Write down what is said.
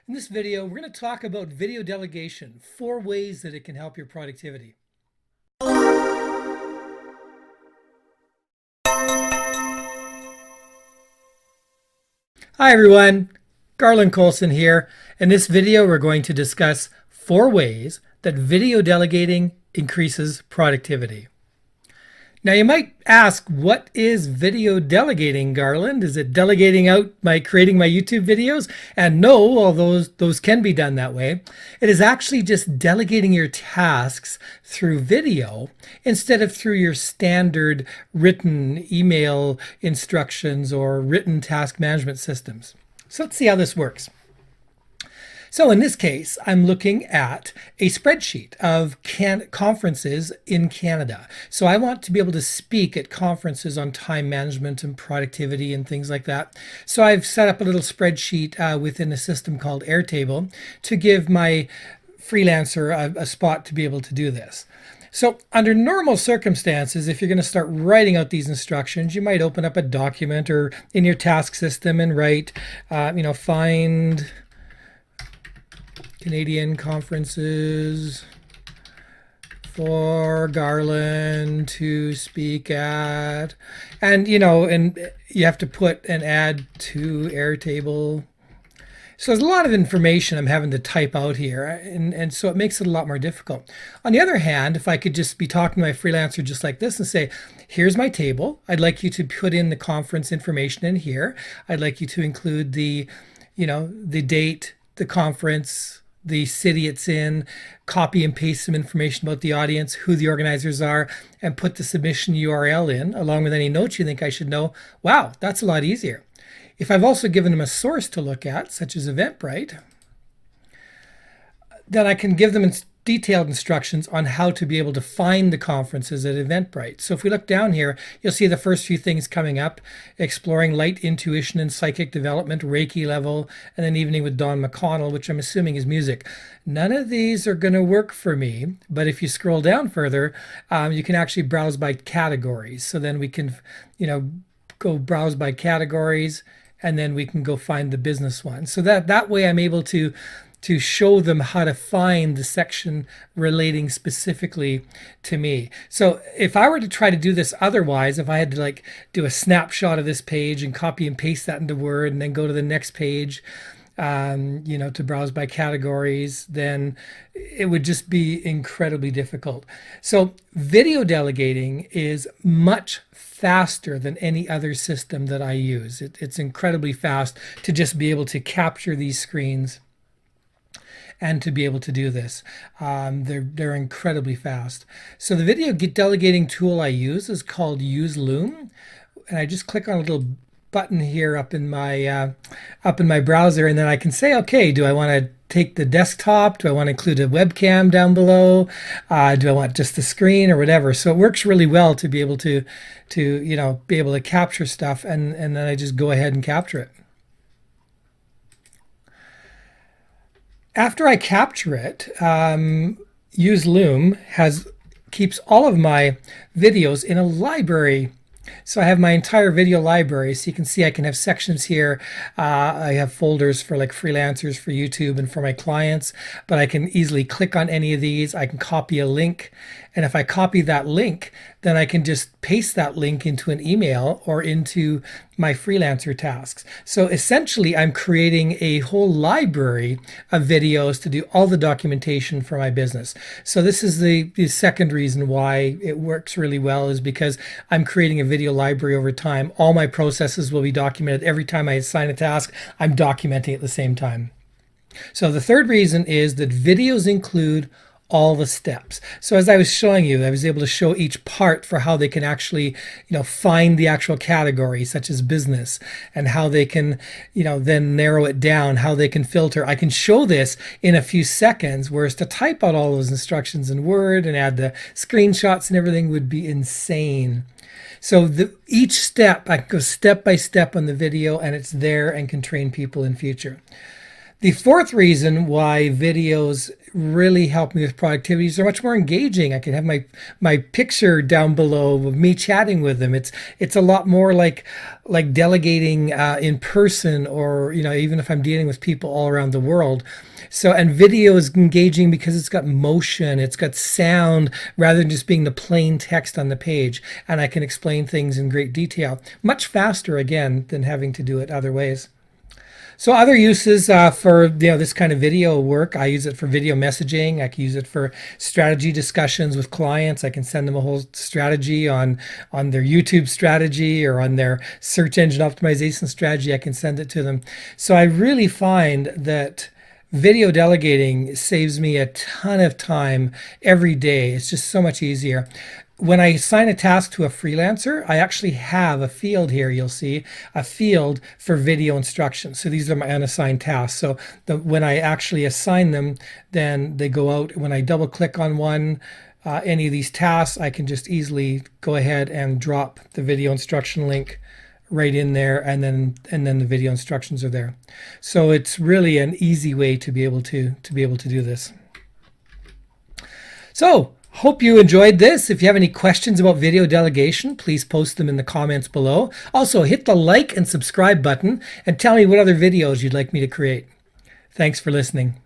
In this video, we're going to talk about video delegation, 4 ways that it can help your productivity. Hi everyone, Garland Colson here. In this video, we're going to discuss 4 ways that video delegating increases productivity. Now you might ask, what is video delegating, Garland? Is it delegating out creating my YouTube videos? And no, although those can be done that way, it is actually just delegating your tasks through video instead of through your standard written email instructions or written task management systems. So let's see how this works. So in this case, I'm looking at a spreadsheet of conferences in Canada. So I want to be able to speak at conferences on time management and productivity and things like that. So I've set up a little spreadsheet within a system called Airtable to give my freelancer a spot to be able to do this. So under normal circumstances, if you're going to start writing out these instructions, you might open up a document or in your task system and write, find Canadian conferences for Garland to speak at, and you have to put an add to Airtable. So there's a lot of information I'm having to type out here, and so it makes it a lot more difficult. On the other hand, if I could just be talking to my freelancer just like this and say, here's my table. I'd like you to put in the conference information in here. I'd like you to include the date, the conference, the city it's in, copy and paste some information about the audience, who the organizers are, and put the submission URL in, along with any notes you think I should know. Wow, that's a lot easier. If I've also given them a source to look at, such as Eventbrite, then I can give them detailed instructions on how to be able to find the conferences at Eventbrite. So if we look down here, you'll see the first few things coming up: exploring light intuition and psychic development, Reiki level, and then evening with Don McConnell, which I'm assuming is music. None of these are going to work for me, but if you scroll down further, you can actually browse by categories. So then we can, go browse by categories, and then we can go find the business one. So that way I'm able to show them how to find the section relating specifically to me. So if I were to try to do this otherwise, if I had to do a snapshot of this page and copy and paste that into Word and then go to the next page, to browse by categories, then it would just be incredibly difficult. So video delegating is much faster than any other system that I use. It's incredibly fast to just be able to capture these screens and to be able to do this. They're incredibly fast. So the video delegating tool I use is called Use Loom, and I just click on a little button here up in my browser, and then I can say, okay, do I want to take the desktop? Do I want to include a webcam down below? Do I want just the screen or whatever? So it works really well to be able to be able to capture stuff, and then I just go ahead and capture it. After I capture it, Use Loom keeps all of my videos in a library. So I have my entire video library. So you can see I can have sections here. I have folders for freelancers, for YouTube, and for my clients. But I can easily click on any of these. I can copy a link. And if I copy that link, then I can just paste that link into an email or into my freelancer tasks. So essentially, I'm creating a whole library of videos to do all the documentation for my business. So this is the second reason why it works really well, is because I'm creating a video library over time. All my processes will be documented. Every time I assign a task, I'm documenting at the same time. So the third reason is that videos include all the steps. So as I was showing you, I was able to show each part for how they can actually, find the actual category, such as business, and how they can, then narrow it down, how they can filter. I can show this in a few seconds, whereas to type out all those instructions in Word and add the screenshots and everything would be insane. So each step, I can go step by step on the video, and it's there and can train people in future. The fourth reason why videos really help me with productivity is they're much more engaging. I can have my picture down below of me chatting with them. It's a lot more like delegating in person, or even if I'm dealing with people all around the world. So, and video is engaging because it's got motion, it's got sound, rather than just being the plain text on the page. And I can explain things in great detail, much faster again than having to do it other ways. So other uses for this kind of video work, I use it for video messaging. I can use it for strategy discussions with clients. I can send them a whole strategy on their YouTube strategy or on their search engine optimization strategy. I can send it to them. So I really find that video delegating saves me a ton of time every day. It's just so much easier. When I assign a task to a freelancer, I actually have a field here. You'll see a field for video instructions. So these are my unassigned tasks. So when I actually assign them, then they go out. When I double click on any of these tasks, I can just easily go ahead and drop the video instruction link right in there, and then the video instructions are there. So it's really an easy way to be able to do this. So hope you enjoyed this. If you have any questions about video delegation, please post them in the comments below. Also, hit the like and subscribe button and tell me what other videos you'd like me to create. Thanks for listening.